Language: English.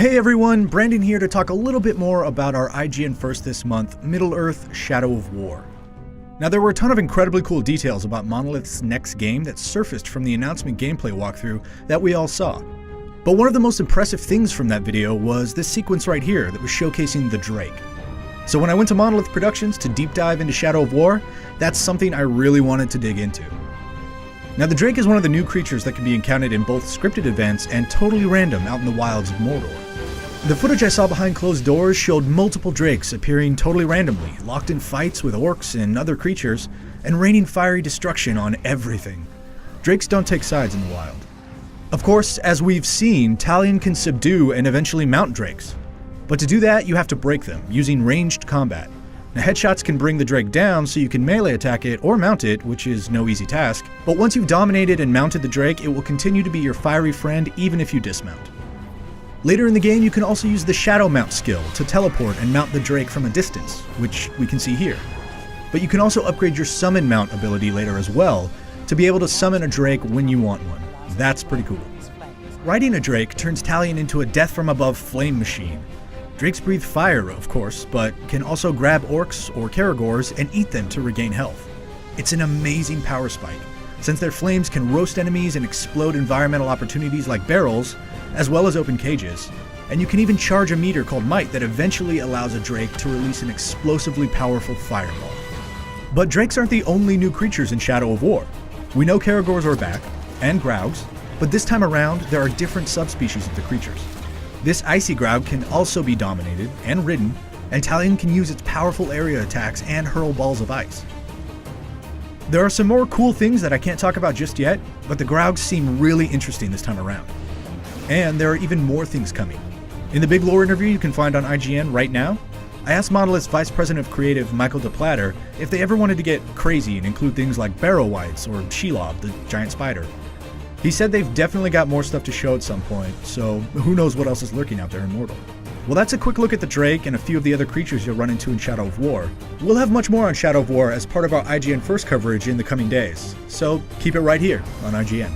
Hey everyone, Brandon here to talk a little bit more about our IGN First this month, Middle-earth: Shadow of War. Now there were a ton of incredibly cool details about Monolith's next game that surfaced from the announcement gameplay walkthrough that we all saw. But one of the most impressive things from that video was this sequence right here that was showcasing the Drake. So when I went to Monolith Productions to deep dive into Shadow of War, that's something I really wanted to dig into. Now the Drake is one of the new creatures that can be encountered in both scripted events and totally random out in the wilds of Mordor. The footage I saw behind closed doors showed multiple Drakes appearing totally randomly, locked in fights with orcs and other creatures, and raining fiery destruction on everything. Drakes don't take sides in the wild. Of course, as we've seen, Talion can subdue and eventually mount Drakes. But to do that, you have to break them, using ranged combat. Now headshots can bring the Drake down so you can melee attack it or mount it, which is no easy task, but once you've dominated and mounted the Drake, it will continue to be your fiery friend even if you dismount. Later in the game, you can also use the Shadow Mount skill to teleport and mount the Drake from a distance, which we can see here. But you can also upgrade your Summon Mount ability later as well, to be able to summon a Drake when you want one. That's pretty cool. Riding a Drake turns Talion into a death from above flame machine. Drakes breathe fire, of course, but can also grab orcs or Caragors and eat them to regain health. It's an amazing power spike, since their flames can roast enemies and explode environmental opportunities like barrels, as well as open cages, and you can even charge a meter called Might that eventually allows a Drake to release an explosively powerful fireball. But Drakes aren't the only new creatures in Shadow of War. We know Caragors are back, and Graugs, but this time around there are different subspecies of the creatures. This icy Graug can also be dominated and ridden, and Talion can use its powerful area attacks and hurl balls of ice. There are some more cool things that I can't talk about just yet, but the Graugs seem really interesting this time around. And there are even more things coming. In the big lore interview you can find on IGN right now, I asked Monolith's Vice President of Creative Michael DePlatter if they ever wanted to get crazy and include things like Barrow Wights or Shelob, the giant spider. He said they've definitely got more stuff to show at some point, so who knows what else is lurking out there in Mordor. Well, that's a quick look at the Drake and a few of the other creatures you'll run into in Shadow of War. We'll have much more on Shadow of War as part of our IGN First coverage in the coming days, so keep it right here on IGN.